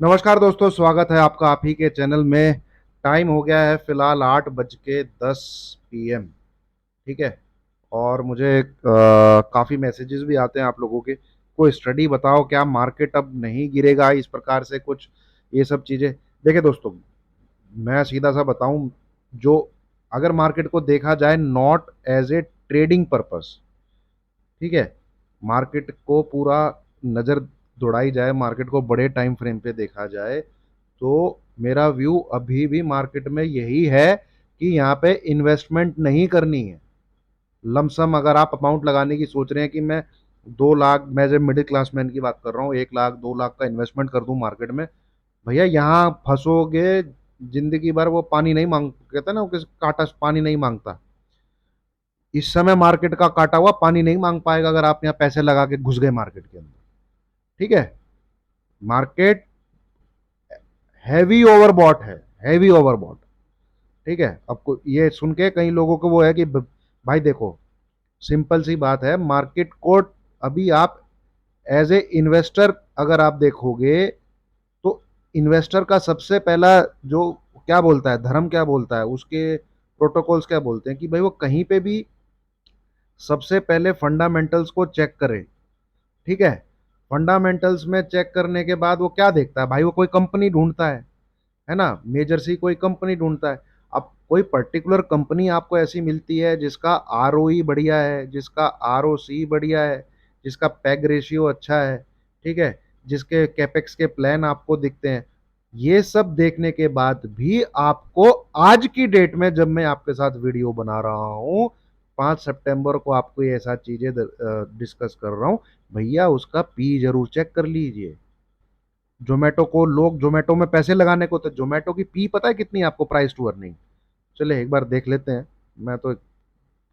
नमस्कार दोस्तों, स्वागत है आपका आप ही के चैनल में। टाइम हो गया है फिलहाल 8:10 PM। ठीक है। और मुझे काफ़ी मैसेजेस भी आते हैं आप लोगों के। कोई स्टडी बताओ, क्या मार्केट अब नहीं गिरेगा इस प्रकार से कुछ, ये सब चीज़ें। देखिए दोस्तों, मैं सीधा सा बताऊं, जो अगर मार्केट को देखा जाए not as a trading purpose, ठीक है, मार्केट को पूरा नज़र दौड़ाई जाए, मार्केट को बड़े टाइम फ्रेम पे देखा जाए, तो मेरा व्यू अभी भी मार्केट में यही है कि यहाँ पे इन्वेस्टमेंट नहीं करनी है। लमसम अगर आप अमाउंट लगाने की सोच रहे हैं कि मैं 2 लाख, मैं जब मिडिल क्लास मैन की बात कर रहा हूँ, 1 लाख 2 लाख का इन्वेस्टमेंट कर दूं मार्केट में, भैया यहाँ फंसोगे जिंदगी भर। वो पानी नहीं मांग, कहते हैं ना, वो किस काटा पानी नहीं मांगता। इस समय मार्केट का काटा हुआ पानी नहीं मांग पाएगा अगर आप यहाँ पैसे लगा के घुस गए मार्केट के अंदर। ठीक है। मार्केट हैवी ओवरबॉट है, हैवी ओवरबॉट। ठीक है। आपको ये सुन के कई लोगों को वो है कि भाई देखो, सिंपल सी बात है, मार्केट को अभी आप एज ए इन्वेस्टर अगर आप देखोगे, तो इन्वेस्टर का सबसे पहला जो क्या बोलता है, धर्म क्या बोलता है, उसके प्रोटोकॉल्स क्या बोलते हैं कि भाई वो कहीं पे भी सबसे पहले फंडामेंटल्स को चेक करे। ठीक है। फंडामेंटल्स में चेक करने के बाद वो क्या देखता है भाई, वो कोई कंपनी ढूंढता है ना, मेजर सी कोई कंपनी ढूंढता है। अब कोई पर्टिकुलर कंपनी आपको ऐसी मिलती है जिसका आरओई बढ़िया है, जिसका आरओसी बढ़िया है, जिसका पैग रेशियो अच्छा है, ठीक है, जिसके कैपेक्स के प्लान आपको दिखते हैं। ये सब देखने के बाद भी आपको आज की डेट में, जब मैं आपके साथ वीडियो बना रहा हूं, 5 सितंबर को आपको ये ऐसा चीजें डिस्कस कर रहा हूं, भैया उसका पी जरूर चेक कर लीजिए। जोमेटो को लोग जोमेटो में पैसे लगाने को, तो जोमेटो की पी पता है कितनी है आपको, प्राइस टू अर्निंग? चले एक बार देख लेते हैं। मैं तो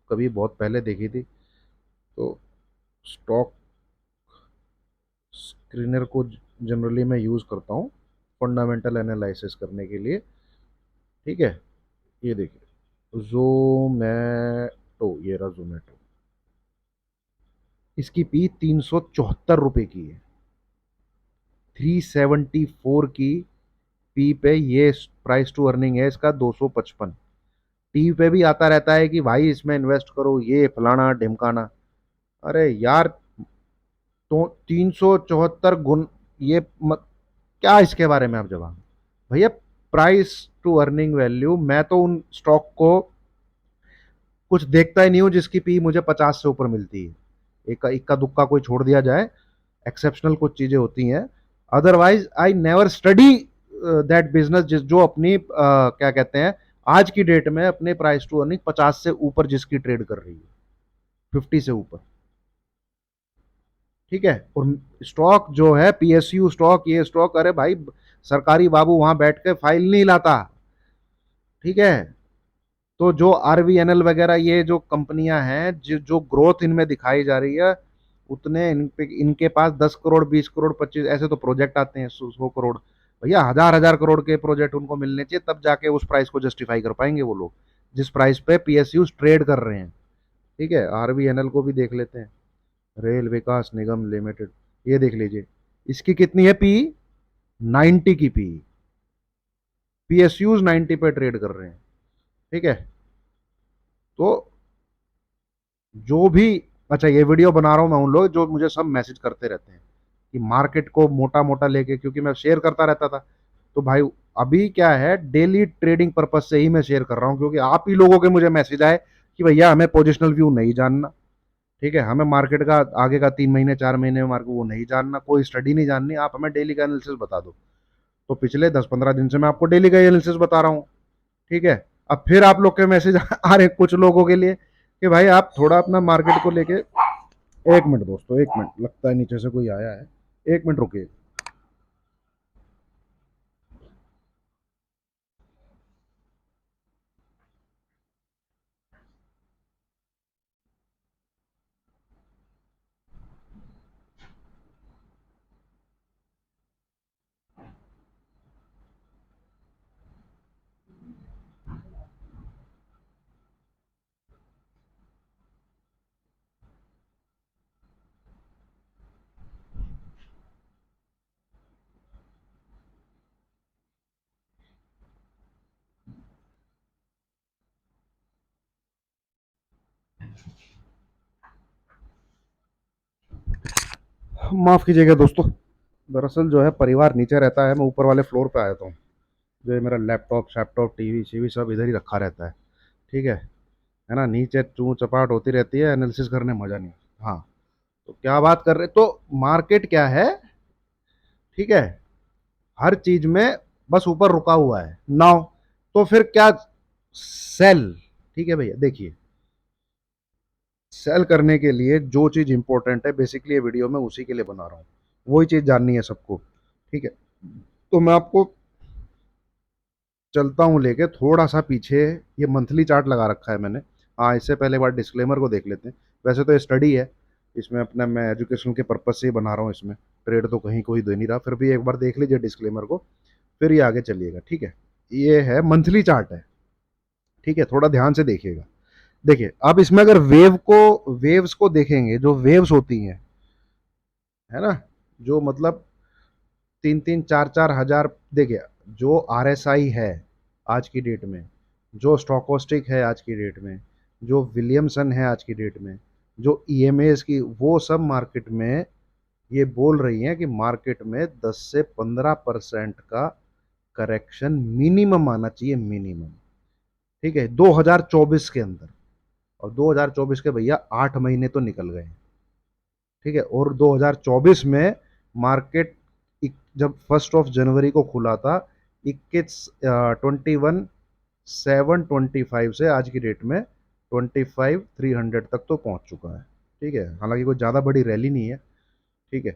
कभी बहुत पहले देखी थी। तो स्टॉक स्क्रीनर को जनरली मैं यूज़ करता हूँ फंडामेंटल एनालिसिस करने के लिए। ठीक है। ये देखिए, जोमेटो, ये रहा जोमेटो। इसकी पी 374 रुपये की है। 374 की पी पे ये प्राइस टू अर्निंग है इसका 255। टीवी पे भी आता रहता है कि भाई इसमें इन्वेस्ट करो, ये फलाना ढिमकाना। अरे यार, तो 374 गुण, ये क्या इसके बारे में आप जवाब, भैया प्राइस टू अर्निंग वैल्यू। मैं तो उन स्टॉक को कुछ देखता ही नहीं हूं जिसकी पी मुझे 50 से ऊपर मिलती है। एक इक्का दुक्का कोई छोड़ दिया जाए, एक्सेप्शनल कुछ चीजें होती हैं। Otherwise I never study that business, जिस जो अपनी क्या कहते हैं, आज की डेट में अपने प्राइस टू अर्निंग 50 से ऊपर जिसकी ट्रेड कर रही है, 50 से ऊपर। ठीक है। और स्टॉक जो है पीएसयू स्टॉक, ये स्टॉक, अरे भाई सरकारी बाबू वहां बैठ के फाइल नहीं लाता। ठीक है। तो जो आरवीएनएल वगैरह, ये जो कंपनियां हैं, जो ग्रोथ इनमें दिखाई जा रही है, उतने इनके पास 10 करोड़, 20 करोड़, 25 ऐसे तो प्रोजेक्ट आते हैं, 100 करोड़। भैया हजार हजार करोड़ के प्रोजेक्ट उनको मिलने चाहिए, तब जाके उस प्राइस को जस्टिफाई कर पाएंगे वो लोग, जिस प्राइस पे पीएसयू ट्रेड कर रहे हैं। ठीक है। आरवीएनएल को भी देख लेते हैं, रेल विकास निगम लिमिटेड। ये देख लीजिए, इसकी कितनी है पी, 90 की पी। पीएसयूज 90 पे ट्रेड कर रहे हैं। ठीक है। तो जो भी, अच्छा ये वीडियो बना रहा हूं मैं उन लोग जो मुझे सब मैसेज करते रहते हैं कि मार्केट को मोटा मोटा लेके, क्योंकि मैं शेयर करता रहता था। तो भाई अभी क्या है, डेली ट्रेडिंग पर्पज से ही मैं शेयर कर रहा हूं, क्योंकि आप ही लोगों के मुझे मैसेज आए कि भैया हमें पोजिशनल व्यू नहीं जानना। ठीक है, हमें मार्केट का आगे का 3 महीने 4 महीने में मार्केट वो नहीं जानना, कोई स्टडी नहीं जाननी, आप हमें डेली का एनालिसिस बता दो। तो पिछले 10-15 दिन से मैं आपको डेली का एनालिसिस बता रहा हूँ। ठीक है। अब फिर आप लोग के मैसेज आ रहे हैं कुछ लोगों के लिए कि भाई आप थोड़ा अपना मार्केट को लेके, 1 मिनट दोस्तों, 1 मिनट, लगता है नीचे से कोई आया है। 1 मिनट रुकिए। माफ़ कीजिएगा दोस्तों, दरअसल जो है परिवार नीचे रहता है, मैं ऊपर वाले फ्लोर पे आया था। जो ये मेरा लैपटॉप शैपटॉप टीवी शीवी सब इधर ही रखा रहता है। ठीक है ना, नीचे चूँ चपाट होती रहती है, एनालिसिस करने मजा नहीं। हाँ, तो क्या बात कर रहे, तो मार्केट क्या है, ठीक है, हर चीज में बस ऊपर रुका हुआ है नाउ। तो फिर क्या, सेल, ठीक है भैया, देखिए सेल करने के लिए जो चीज इंपॉर्टेंट है, बेसिकली ये वीडियो में उसी के लिए बना रहा हूँ, वही चीज जाननी है सबको। ठीक है, तो मैं आपको चलता हूँ लेके थोड़ा सा पीछे। ये मंथली चार्ट लगा रखा है मैंने। हाँ, इससे पहले एक बार डिस्क्लेमर को देख लेते हैं। वैसे तो ये स्टडी है, इसमें अपना मैं एजुकेशन के पर्पज से ही बना रहा हूँ, इसमें ट्रेड तो कहीं कोई दे नहीं रहा, फिर भी एक बार देख लीजिए डिस्क्लेमर को, फिर ये आगे चलिएगा। ठीक है, ये है मंथली चार्ट है। ठीक है, थोड़ा ध्यान से देखिएगा। देखिए, अब इसमें अगर वेव्स को देखेंगे, जो वेव्स होती हैं, है ना, जो मतलब 3-3 4-4 हजार, देखिए जो आरएसआई है आज की डेट में, जो स्टॉकोस्टिक है आज की डेट में, जो विलियमसन है आज की डेट में, जो ईएमएस की, वो सब मार्केट में ये बोल रही हैं कि मार्केट में 10 से 15% का करेक्शन मिनिमम आना चाहिए, मिनिमम। ठीक है, 2024 के अंदर। और 2024 के भैया 8 महीने तो निकल गए। ठीक है, और 2024 में मार्केट जब 1 जनवरी को खुला था, 21,725 से आज की डेट में 25,300 तक तो पहुंच चुका है। ठीक है, हालांकि कोई ज़्यादा बड़ी रैली नहीं है। ठीक है,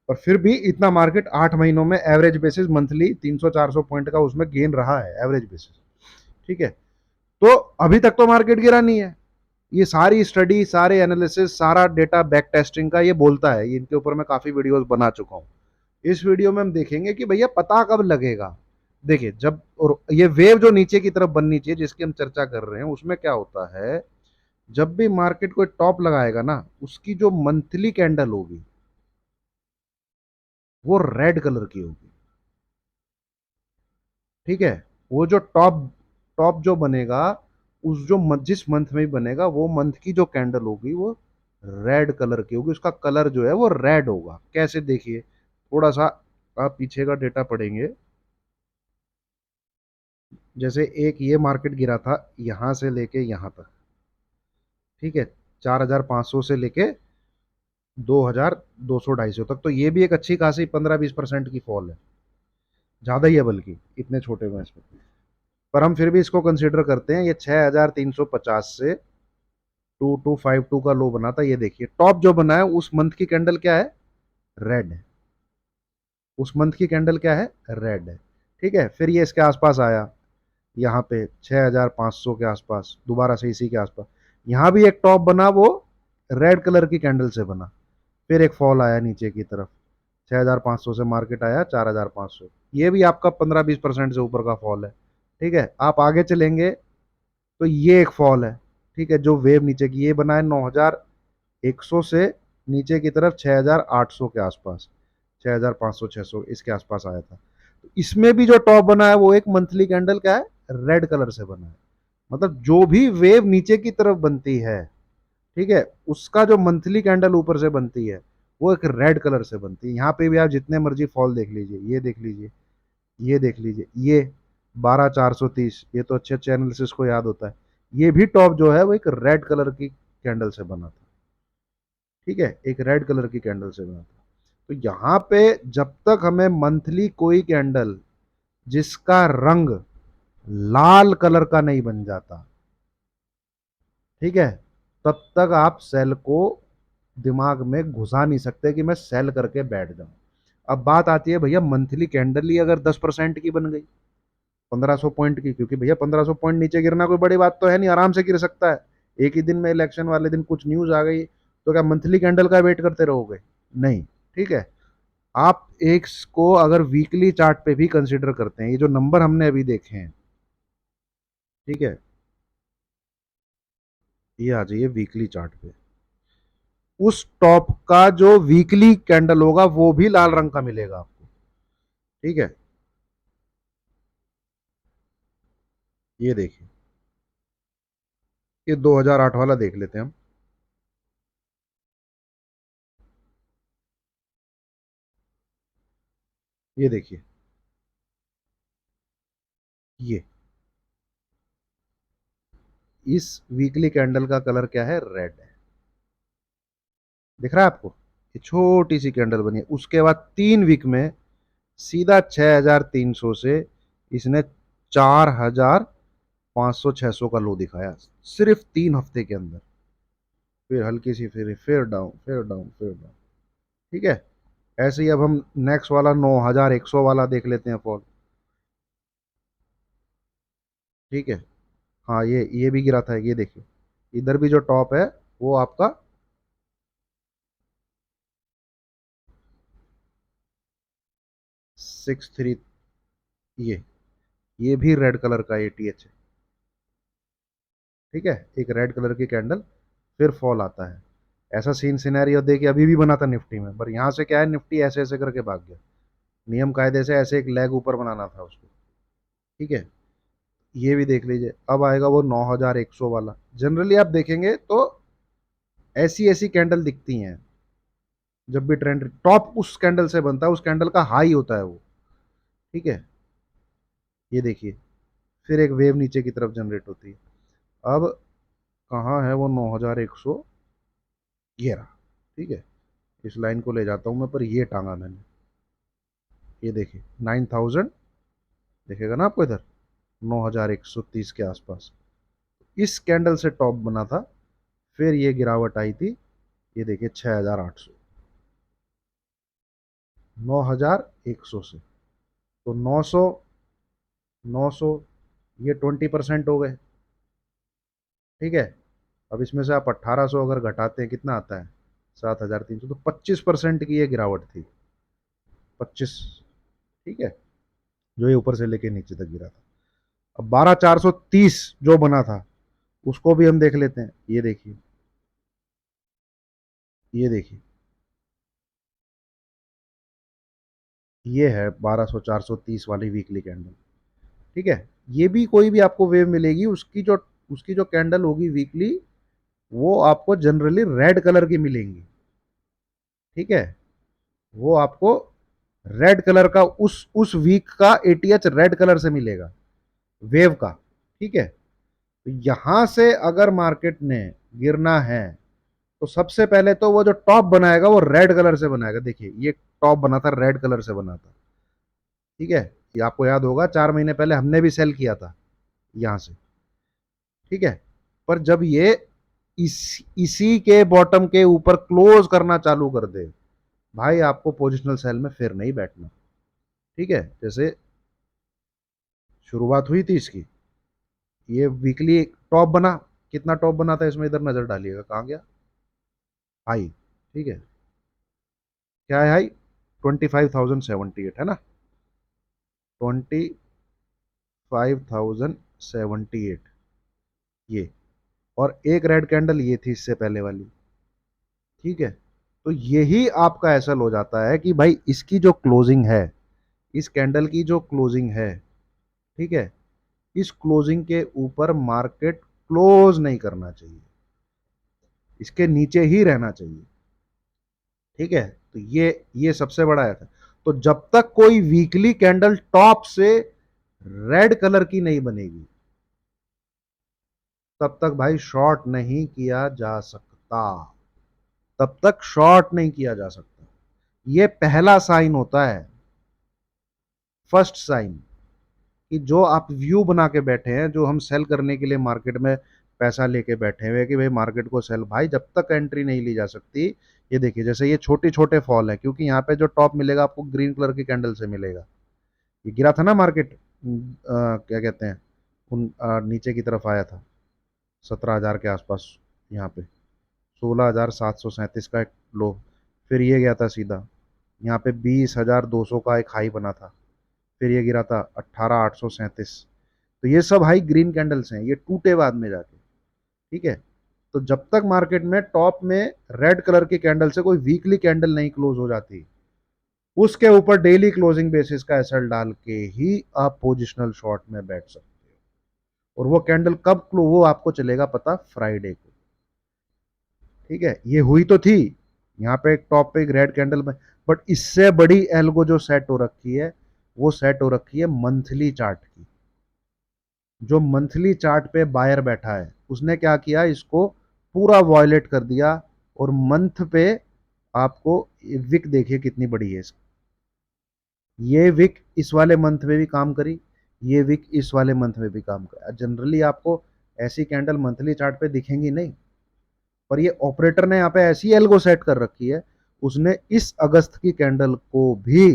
पर फिर भी इतना मार्केट 8 महीनों में एवरेज बेसिस मंथली 300-400 पॉइंट का उसमें गेन रहा है, एवरेज बेसिस। ठीक है, तो अभी तक तो मार्केट गिरा नहीं है। ये सारी स्टडी, सारे एनालिसिस, सारा डेटा बैक टेस्टिंग का ये बोलता है, इनके ऊपर मैं काफी वीडियोस बना चुका हूँ। इस वीडियो में हम देखेंगे कि भैया पता कब लगेगा। देखिए, जब और ये वेव जो नीचे की तरफ बननी चाहिए जिसकी हम चर्चा कर रहे हैं, उसमें क्या होता है, जब भी मार्केट कोई टॉप लगाएगा ना, उसकी जो मंथली कैंडल होगी वो रेड कलर की होगी। ठीक है, वो जो टॉप टॉप जो बनेगा, उस जो जिस मंथ में बनेगा, वो मंथ की जो कैंडल होगी वो रेड कलर की होगी, उसका कलर जो है वो रेड होगा। कैसे, देखिए थोड़ा सा आप पीछे का डेटा पढ़ेंगे। जैसे एक ये मार्केट गिरा था यहां से लेके यहां तक। ठीक है, 4,500 से लेके 2,200 250 तक, तो ये भी एक अच्छी खासी 15-20% की फॉल है, ज्यादा ही है बल्कि, इतने छोटे में इसमें। पर हम फिर भी इसको कंसीडर करते हैं। ये 6,350 से 2,252 का लो बना था। ये देखिए टॉप जो बना है, उस मंथ की कैंडल क्या है, रेड है। उस मंथ की कैंडल क्या है, रेड है। ठीक है, फिर ये इसके आसपास आया, यहाँ पे 6,500 के आसपास, दोबारा से इसी के आसपास। यहाँ भी एक टॉप बना, वो रेड कलर की कैंडल से बना। फिर एक फॉल आया नीचे की तरफ, 6,500 से मार्केट आया 4,500। ये भी आपका 15-20% से ऊपर का फॉल है। ठीक है, आप आगे चलेंगे तो ये एक फॉल है। ठीक है, जो वेव नीचे की ये बना है 9,100 से नीचे की तरफ 6,800 के आसपास, 6,500 600 इसके आसपास आया था। तो इसमें भी जो टॉप बना है वो एक मंथली कैंडल क्या है, रेड कलर से बना है। मतलब जो भी वेव नीचे की तरफ बनती है, ठीक है, उसका जो मंथली कैंडल ऊपर से बनती है वो एक रेड कलर से बनती है। यहाँ पे भी आप जितने मर्जी फॉल देख लीजिए, ये देख लीजिए, ये देख लीजिए, ये 12,430, ये तो अच्छे अच्छे एनालिसिस को याद होता है। ये भी टॉप जो है वो एक रेड कलर की कैंडल से बना था। ठीक है, एक रेड कलर की कैंडल से बना था। तो यहाँ पे जब तक हमें मंथली कोई कैंडल जिसका रंग लाल कलर का नहीं बन जाता, ठीक है, तब तक आप सेल को दिमाग में घुसा नहीं सकते कि मैं सेल करके बैठ जाऊं। अब बात आती है भैया, मंथली कैंडल ही अगर 10% की बन गई, 1,500 पॉइंट की, क्योंकि भैया 1,500 पॉइंट नीचे गिरना कोई बड़ी बात तो है नहीं, आराम से गिर सकता है। एक ही दिन में इलेक्शन वाले दिन कुछ न्यूज आ गई, तो क्या मंथली कैंडल का वेट करते रहोगे? नहीं। ठीक है, आप एक को अगर वीकली चार्ट पे भी कंसिडर करते हैं, ये जो नंबर हमने अभी देखे हैं, ठीक है, ये आ जाइए वीकली चार्ट पे। उस टॉप का जो वीकली कैंडल होगा वो भी लाल रंग का मिलेगा आपको। ठीक है, ये देखिए, ये 2008 वाला देख लेते हैं हम। ये देखिए, ये इस वीकली कैंडल का कलर क्या है, रेड है। दिख रहा है आपको, ये छोटी सी कैंडल बनी है, उसके बाद 3 वीक में सीधा 6,300 से इसने 4,500 600 का लो दिखाया, सिर्फ 3 हफ्ते के अंदर। फिर हल्की सी फिर डाउन, फिर डाउन, फिर डाउन। ठीक है। ऐसे ही अब हम नेक्स्ट वाला 9,100 वाला देख लेते हैं फॉल। ठीक है। हाँ, ये भी गिरा था, ये देखिए, इधर भी जो टॉप है वो आपका 63। ये भी रेड कलर का ATH है। ठीक है, एक रेड कलर की कैंडल, फिर फॉल आता है। ऐसा सीन सिनेरियो देखिए अभी भी बना था निफ्टी में, पर यहाँ से क्या है, निफ्टी ऐसे ऐसे करके भाग गया। नियम कायदे से ऐसे एक लेग ऊपर बनाना था उसको। ठीक है। ये भी देख लीजिए, अब आएगा वो 9,100 वाला। जनरली आप देखेंगे तो ऐसी ऐसी कैंडल दिखती हैं, जब भी ट्रेंड टॉप उस कैंडल से बनता है, उस कैंडल का हाई होता है वो। ठीक है। ये देखिए, फिर एक वेव नीचे की तरफ जनरेट होती है। अब कहाँ है वो 9,100, ये रहा। ठीक है। इस लाइन को ले जाता हूं मैं, पर ये टांगा मैंने। ये देखिए 9,000, देखेगा ना आपको इधर, 9,130 के आसपास इस कैंडल से टॉप बना था। फिर ये गिरावट आई थी, ये देखिए 6,800, 9,100 से, तो 900, 900, ये 20% हो गए। ठीक है। अब इसमें से आप 1,800 अगर घटाते हैं, कितना आता है, 7,300, तो 25% की ये गिरावट थी। 25। ठीक है, जो ये ऊपर से लेके नीचे तक गिरा था। अब 12,430 जो बना था, उसको भी हम देख लेते हैं। ये देखिए, ये देखिए, ये है 12,430 वाली वीकली कैंडल। ठीक है। ये भी कोई भी आपको वेव मिलेगी, उसकी जो कैंडल होगी वीकली, वो आपको जनरली रेड कलर की मिलेंगी। ठीक है। वो आपको रेड कलर का, उस वीक का ATH रेड कलर से मिलेगा, वेव का। ठीक है। तो यहां से अगर मार्केट ने गिरना है, तो सबसे पहले तो वो जो टॉप बनाएगा वो रेड कलर से बनाएगा। देखिए, ये टॉप बना था, रेड कलर से बना था। ठीक है। ये आपको याद होगा, 4 महीने पहले हमने भी सेल किया था यहां से। ठीक है। पर जब ये इसी के बॉटम के ऊपर क्लोज करना चालू कर दे, भाई आपको पोजिशनल सेल में फिर नहीं बैठना। ठीक है। जैसे शुरुआत हुई थी इसकी, ये वीकली टॉप बना, कितना टॉप बना था इसमें, इधर नजर डालिएगा कहाँ गया, हाई। ठीक है। क्या है हाई, 25,078 है ना, 25,078, ये। और एक रेड कैंडल ये थी इससे पहले वाली। ठीक है। तो यही आपका ऐसा हो जाता है कि भाई इसकी जो क्लोजिंग है, इस कैंडल की जो क्लोजिंग है, ठीक है, इस क्लोजिंग के ऊपर मार्केट क्लोज नहीं करना चाहिए, इसके नीचे ही रहना चाहिए। ठीक है। तो ये सबसे बड़ा है। तो जब तक कोई वीकली कैंडल टॉप से रेड कलर की नहीं बनेगी, तब तक भाई शॉर्ट नहीं किया जा सकता, तब तक शॉर्ट नहीं किया जा सकता। ये पहला साइन होता है, फर्स्ट साइन, कि जो आप व्यू बना के बैठे हैं, जो हम सेल करने के लिए मार्केट में पैसा लेके बैठे हुए कि भाई मार्केट को सेल, भाई जब तक एंट्री नहीं ली जा सकती। ये देखिए, जैसे ये छोटे छोटे फॉल है, क्योंकि यहाँ पे जो टॉप मिलेगा आपको ग्रीन कलर की कैंडल से मिलेगा। ये गिरा था ना मार्केट, क्या कहते हैं, नीचे की तरफ आया था 17,000 के आसपास, यहाँ पे 16,737 का एक लो। फिर ये गया था सीधा, यहाँ पे 20,200 का एक हाई बना था। फिर ये गिरा था 18,837। तो ये सब हाई ग्रीन कैंडल्स हैं, ये टूटे बाद में जाके। ठीक है। तो जब तक मार्केट में टॉप में रेड कलर की कैंडल से कोई वीकली कैंडल नहीं क्लोज हो जाती, उसके ऊपर डेली क्लोजिंग बेसिस का एसएल डाल के ही आप पोजिशनल शॉर्ट में बैठ सकते हो। और वो कैंडल कब क्लो, वो आपको चलेगा पता फ्राइडे को। ठीक है। ये हुई तो थी, यहाँ पे एक टॉप पे एक रेड कैंडल में, बट इससे बड़ी एल्गो जो सेट हो रखी है, वो सेट हो रखी है मंथली चार्ट की। जो मंथली चार्ट पे बायर बैठा है उसने क्या किया, इसको पूरा वॉयलेट कर दिया। और मंथ पे आपको विक देखिए कितनी बड़ी है इसकी। ये विक इस वाले मंथ में भी काम करी, ये विक इस वाले मंथ में भी काम करा। जनरली आपको ऐसी कैंडल मंथली चार्ट पे दिखेंगी नहीं, पर ये ऑपरेटर ने यहाँ पे ऐसी एल्गो सेट कर रखी है, उसने इस अगस्त की कैंडल को भी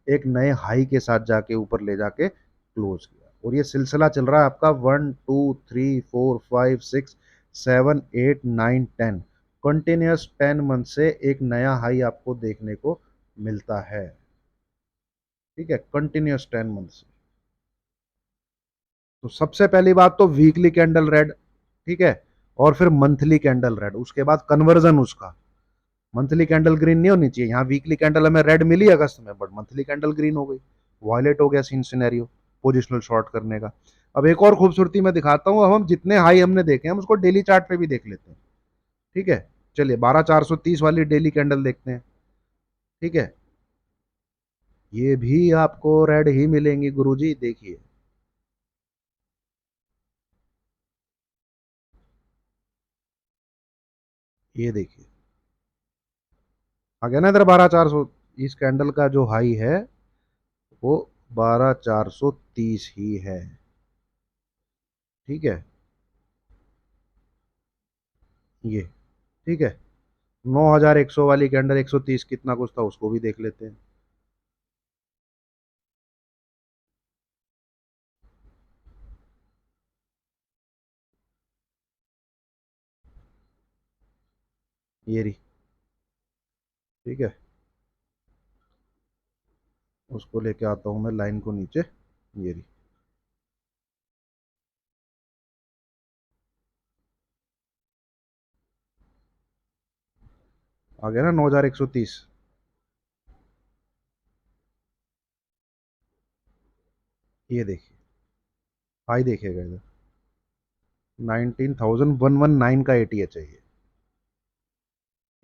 एक नए हाई के साथ जाके ऊपर ले जाके क्लोज किया। और ये सिलसिला चल रहा है आपका 1 2 3 4 5 6 7 8 9 10, कंटिन्यूस 10 मंथ से एक नया हाई आपको देखने को मिलता है। ठीक है, कंटिन्यूस 10 मंथ से। तो सबसे पहली बात तो वीकली कैंडल रेड, ठीक है, और फिर मंथली कैंडल रेड, उसके बाद कन्वर्जन उसका। मंथली कैंडल ग्रीन नहीं होनी चाहिए, यहाँ वीकली कैंडल हमें रेड मिली अगस्त में, बट मंथली कैंडल ग्रीन हो गई, वायलेट हो गया सीन सिनेरियो पोजिशनल शॉर्ट करने का। अब एक और खूबसूरती मैं दिखाता हूँ, अब हम जितने हाई हमने देखे हम उसको डेली चार्ट पे भी देख लेते हैं। ठीक है, चलिए 12430 वाली डेली कैंडल देखते हैं। ठीक है, ये भी आपको रेड ही मिलेंगी गुरुजी, देखिए। ये देखिए आ गया ना इधर 12400। इस कैंडल का जो हाई है वो 12430 ही है। ठीक है, ये ठीक है। 9100 वाली कैंडल 130 कितना कुछ था उसको भी देख लेते हैं। ये रही, ठीक है, उसको लेके आता हूं मैं लाइन को नीचे। ये रही, आ गया ना 9130। ये देखिए हाई देखिएगा इधर, 19119 का एटीए चाहिए।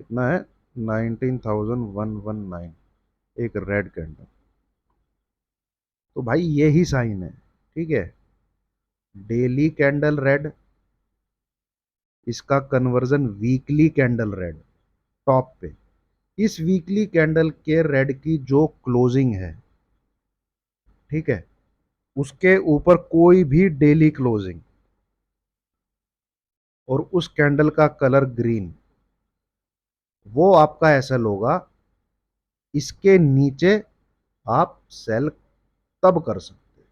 कितना है? 19119, एक रेड कैंडल। तो भाई ये ही साइन है। ठीक है, डेली कैंडल रेड, इसका conversion weekly candle red top पे। इस वीकली कैंडल के रेड की जो क्लोजिंग है, ठीक है, उसके ऊपर कोई भी डेली क्लोजिंग और उस कैंडल का कलर ग्रीन, वो आपका ऐसा होगा, इसके नीचे आप सेल तब कर सकते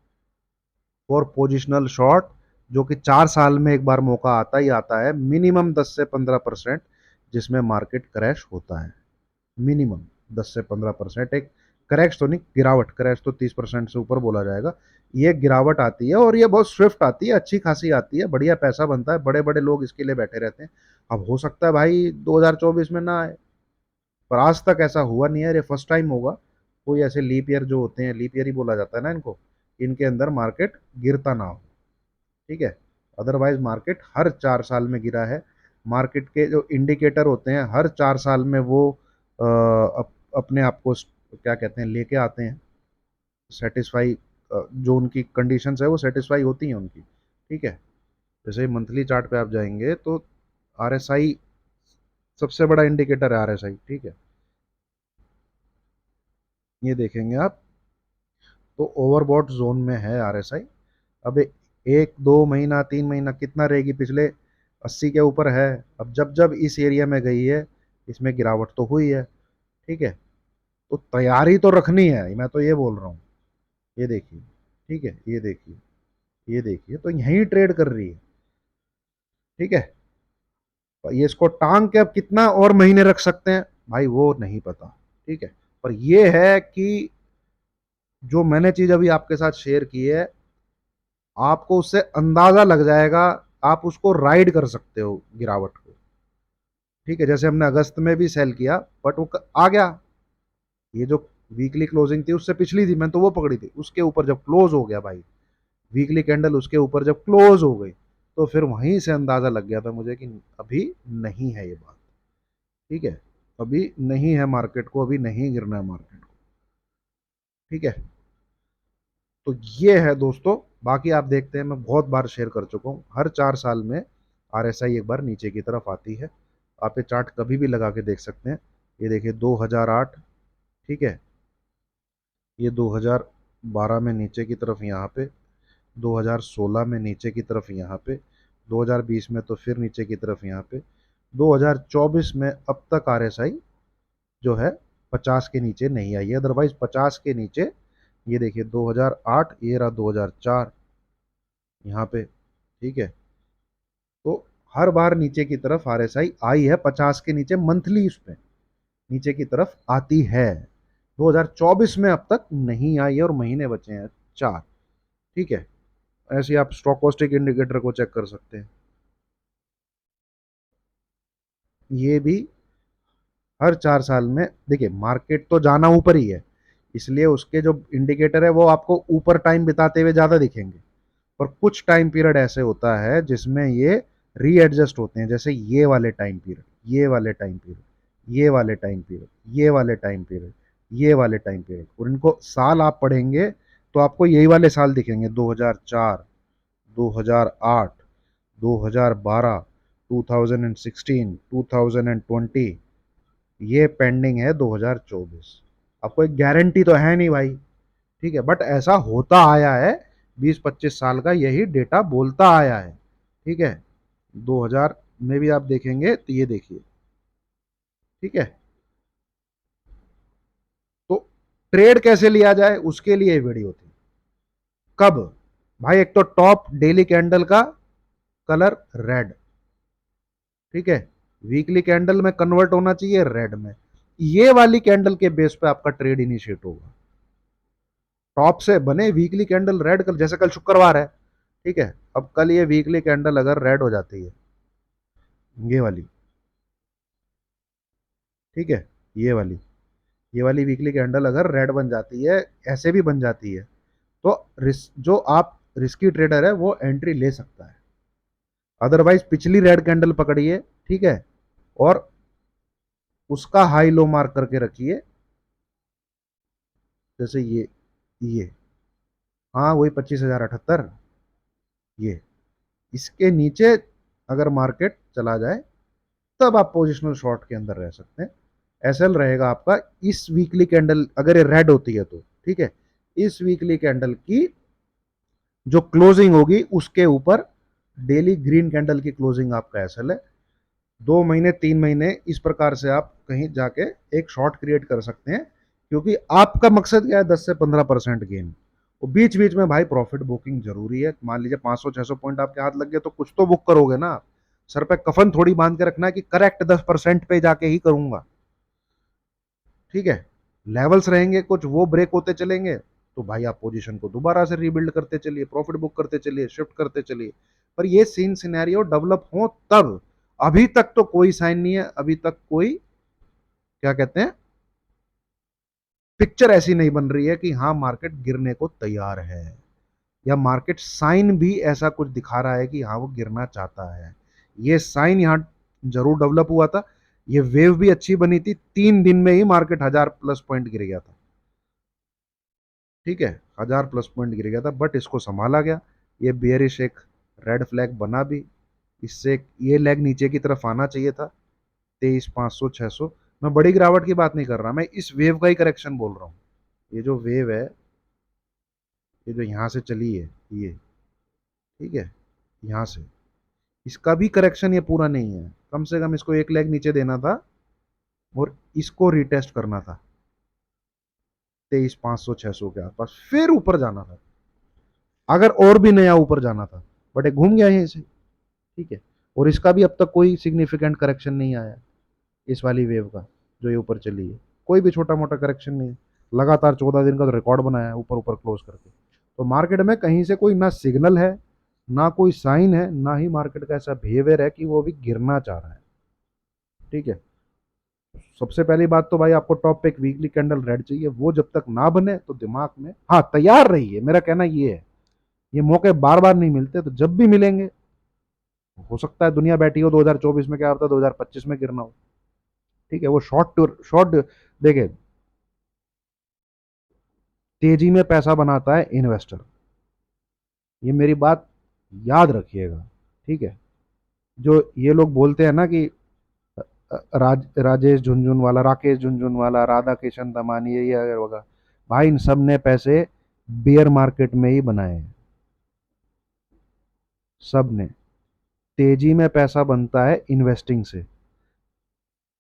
फॉर पोजिशनल शॉर्ट, जो कि 4 साल में एक बार मौका आता ही आता है, मिनिमम 10 से 15% जिसमें मार्केट क्रैश होता है। मिनिमम 10 से 15% एक क्रैश तो नहीं, गिरावट, क्रैश तो 30% से ऊपर बोला जाएगा। ये गिरावट आती है और ये बहुत स्विफ्ट आती है, अच्छी खासी आती है, बढ़िया पैसा बनता है, बड़े बड़े लोग इसके लिए बैठे रहते हैं। अब हो सकता है भाई 2024 में ना आए, पर आज तक ऐसा हुआ नहीं है, ये फर्स्ट टाइम होगा। कोई ऐसे लीप ईयर जो होते हैं, लीप ईयर ही बोला जाता है ना इनको, इनके अंदर मार्केट गिरता ना हो। ठीक है, अदरवाइज मार्केट हर 4 साल में गिरा है। मार्केट के जो इंडिकेटर होते हैं हर 4 साल में वो अपने आप को क्या कहते हैं लेके आते हैं, सेटिस्फाई, जो उनकी कंडीशंस है वो सेटिस्फाई होती हैं उनकी। ठीक है, जैसे मंथली चार्ट पे आप जाएंगे तो आरएसआई सबसे बड़ा इंडिकेटर है, आरएसआई। ठीक है, ये देखेंगे आप तो ओवरबॉट जोन में है आरएसआई। अब 1 2 महीना 3 महीना कितना रहेगी, पिछले 80 के ऊपर है। अब जब जब इस एरिया में गई है, इसमें गिरावट तो हुई है। ठीक है, तो तैयारी तो रखनी है, मैं तो ये बोल रहा हूँ। ये देखिए, ठीक है, ये देखिए, ये देखिए, तो यहीं ट्रेड कर रही है। ठीक है, तो ये इसको टांग के अब कितना और महीने रख सकते हैं भाई, वो नहीं पता। ठीक है, पर ये है कि जो मैंने चीज अभी आपके साथ शेयर की है, आपको उससे अंदाजा लग जाएगा, आप उसको राइड कर सकते हो गिरावट को। ठीक है, जैसे हमने अगस्त में भी सेल किया, बट वो आ गया। ये जो वीकली क्लोजिंग थी उससे पिछली थी, मैंने तो वो पकड़ी थी, उसके ऊपर जब क्लोज हो गया भाई, वीकली कैंडल उसके ऊपर जब क्लोज हो गई, तो फिर वहीं से अंदाजा लग गया था मुझे कि अभी नहीं है ये बात। ठीक है, अभी नहीं है मार्केट को, अभी नहीं गिरना है मार्केट को। ठीक है, तो ये है दोस्तों। बाकी आप देखते हैं, मैं बहुत बार शेयर कर चुका हूँ, हर 4 साल में आरएसआई एक बार नीचे की तरफ आती है। आप ये चार्ट कभी भी लगा के देख सकते हैं। ये देखिए 2008, ठीक है, ये 2012 में नीचे की तरफ यहाँ पे, 2016 में नीचे की तरफ यहाँ पे, 2020 में तो फिर नीचे की तरफ यहाँ पे, 2024 में अब तक आरएसआई जो है 50 के नीचे नहीं आई है। अदरवाइज 50 के नीचे, ये देखिए 2008, ये रहा 2004 यहाँ पे, ठीक है। तो हर बार नीचे की तरफ आरएसआई आई है, 50 के नीचे मंथली उस पे नीचे की तरफ आती है। 2024 में अब तक नहीं आई है और महीने बचे हैं 4। ठीक है, ऐसे ही आप स्टोकोस्टिक इंडिकेटर को चेक कर सकते हैं। ये भी हर 4 साल में, देखिए मार्केट तो जाना ऊपर ही है, इसलिए उसके जो इंडिकेटर है वो आपको ऊपर टाइम बिताते हुए ज़्यादा दिखेंगे। और कुछ टाइम पीरियड ऐसे होता है जिसमें ये रीएडजस्ट होते हैं, जैसे ये वाले टाइम पीरियड, ये वाले टाइम पीरियड, ये वाले टाइम पीरियड, ये वाले टाइम पीरियड, ये वाले टाइम पीरियड, और इनको साल आप पढ़ेंगे तो आपको यही वाले साल दिखेंगे, 2004, 2008, 2012, 2016, 2020। ये पेंडिंग है 2024। आपको एक गारंटी तो है नहीं भाई, ठीक है, बट ऐसा होता आया है, 20-25 साल का यही डेटा बोलता आया है। ठीक है, 2000 में भी आप देखेंगे तो ये देखिए, ठीक है। तो ट्रेड कैसे लिया जाए उसके लिए ये वीडियो थी। कब भाई, एक तो टॉप डेली कैंडल का कलर रेड, ठीक है, वीकली कैंडल में कन्वर्ट होना चाहिए रेड में। ये वाली कैंडल के बेस पे आपका ट्रेड इनिशिएट होगा। टॉप से बने वीकली कैंडल रेड कलर, जैसे कल शुक्रवार है, ठीक है, अब कल ये वीकली कैंडल अगर रेड हो जाती है, ये वाली, ठीक है, ये वाली, ये वाली वीकली कैंडल अगर रेड बन जाती है, ऐसे भी बन जाती है, तो जो आप रिस्की ट्रेडर है वो एंट्री ले सकता है। अदरवाइज पिछली रेड कैंडल पकड़िए, ठीक है, और उसका हाई लो मार्क करके रखिए, जैसे ये हाँ वही 25,078, ये इसके नीचे अगर मार्केट चला जाए तब आप पोजिशनल शॉर्ट के अंदर रह सकते हैं। एसएल रहेगा आपका इस वीकली कैंडल, अगर ये रेड होती है तो, ठीक है, इस वीकली कैंडल की जो क्लोजिंग होगी उसके ऊपर डेली ग्रीन कैंडल की क्लोजिंग आपका एसएल है। 2 महीने 3 महीने इस प्रकार से आप कहीं जाके एक शॉर्ट क्रिएट कर सकते हैं, क्योंकि आपका मकसद क्या है, 10 से 15% गेन। और बीच बीच में भाई प्रॉफिट बुकिंग जरूरी है। मान लीजिए 500-600 पॉइंट आपके हाथ लग गए तो कुछ तो बुक करोगे ना। सर पे कफन थोड़ी बांध के रखना है कि करेक्ट 10% पे जाके ही करूंगा। ठीक है, लेवल्स रहेंगे कुछ, वो ब्रेक होते चलेंगे तो भाई आप पोजीशन को दोबारा से रीबिल्ड करते चलिए, प्रॉफिट बुक करते चलिए, शिफ्ट करते चलिए। पर ये सीन सिनेरियो डेवलप हो तब। अभी तक तो कोई साइन नहीं है, अभी तक कोई, क्या कहते हैं, पिक्चर ऐसी नहीं बन रही है कि हाँ मार्केट गिरने को तैयार है, या मार्केट साइन भी ऐसा कुछ दिखा रहा है कि हाँ वो गिरना चाहता है। ये साइन यहाँ जरूर डेवलप हुआ था। ये वेव भी अच्छी बनी थी, 3 दिन में ही मार्केट 1000+ पॉइंट गिर गया था। ठीक है, 1000+ पॉइंट गिर गया था, बट इसको संभाला गया। ये बेयरिश एक रेड फ्लैग बना भी, इससे ये लेग नीचे की तरफ आना चाहिए था, 23,500 600। मैं बड़ी गिरावट की बात नहीं कर रहा, मैं इस वेव का ही करेक्शन बोल रहा हूँ। ये जो वेव है, ये जो यहाँ से चली है ये, ठीक है, यहाँ से, इसका भी करेक्शन ये पूरा नहीं है। कम से कम इसको एक लेग नीचे देना था और इसको रिटेस्ट करना था 23,500 600 के आसपास, फिर ऊपर जाना था, अगर और भी नया ऊपर जाना था, बट ये घूम गया यहीं से। ठीक है, और इसका भी अब तक कोई सिग्निफिकेंट करेक्शन नहीं आया इस वाली वेव का, जो ये ऊपर चली है, कोई भी छोटा मोटा करेक्शन नहीं है। लगातार 14 दिन का तो रिकॉर्ड बनाया है ऊपर ऊपर क्लोज करके। तो मार्केट में कहीं से कोई ना सिग्नल है, ना कोई साइन है, ना ही मार्केट का ऐसा बिहेवियर है कि वो अभी गिरना चाह रहा है। ठीक है, सबसे पहली बात तो भाई आपको टॉप पे एक वीकली कैंडल रेड चाहिए, वो जब तक ना बने तो दिमाग में हाँ तैयार रहिए, मेरा कहना ये है। ये मौके बार बार नहीं मिलते, तो जब भी मिलेंगे, हो सकता है दुनिया बैठी हो 2024 में, क्या होता है 2025 में गिरना हो। ठीक है, वो शॉर्ट देखिए, तेजी में पैसा बनाता है इन्वेस्टर, ये मेरी बात याद रखिएगा। ठीक है, जो ये लोग बोलते हैं ना कि राजेश झुनझुनवाला, राकेश झुनझुनवाला, राधा किशन दमानी, ये अगर होगा, भाई इन सब ने पैसे बियर मार्केट में ही बनाए हैं, सब ने। तेजी में पैसा बनता है इन्वेस्टिंग से।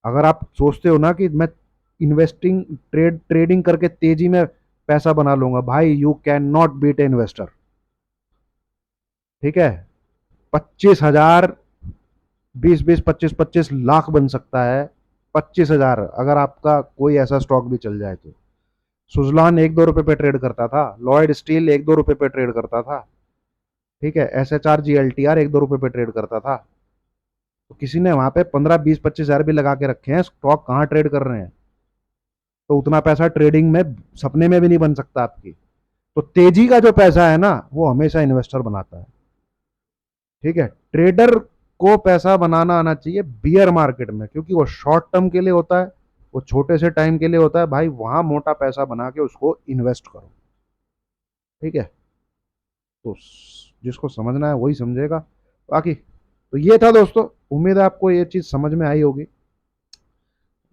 अगर आप सोचते हो ना कि मैं इन्वेस्टिंग ट्रेडिंग करके तेजी में पैसा बना लूंगा, भाई you can not beat investor. ठीक है, 25,000, 20-20, 25-25 लाख बन सकता है। 25,000 अगर आपका कोई ऐसा स्टॉक भी चल जाए तो। सुजलान 1-2 रुपए पे ट्रेड करता था, लॉयड स्टील 1-2 रुपए पे ट्रेड करता था। ठीक है, SHR GLTR 1-2 रुपए पे ट्रेड करता था। तो किसी ने वहां पे 15-20-25 हजार भी लगा के रखे हैं, स्टॉक कहाँ ट्रेड कर रहे हैं? तो उतना पैसा ट्रेडिंग में सपने में भी नहीं बन सकता आपकी। तो तेजी का जो पैसा है ना, वो हमेशा इन्वेस्टर बनाता है। ठीक है, ट्रेडर को पैसा बनाना आना चाहिए बियर मार्केट में, क्योंकि वो शॉर्ट टर्म के लिए होता है, वो छोटे से टाइम के लिए होता है, भाई वहां मोटा पैसा बना के उसको इन्वेस्ट करो। ठीक है, तो जिसको समझना है वही समझेगा। बाकी तो ये था दोस्तों, उम्मीद है आपको ये चीज़ समझ में आई होगी।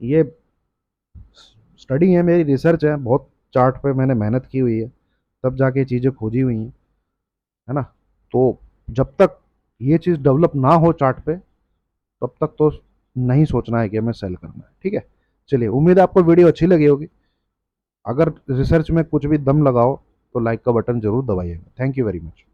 ये स्टडी है, मेरी रिसर्च है, बहुत चार्ट पे मैंने मेहनत की हुई है, तब जाके चीज़ें खोजी हुई हैं, है ना। तो जब तक ये चीज़ डेवलप ना हो चार्ट पे, तब तक तो नहीं सोचना है कि हमें सेल करना है। ठीक है, चलिए, उम्मीद है आपको वीडियो अच्छी लगी होगी। अगर रिसर्च में कुछ भी दम लगाओ तो लाइक का बटन जरूर दबाइएगा। Thank you very much.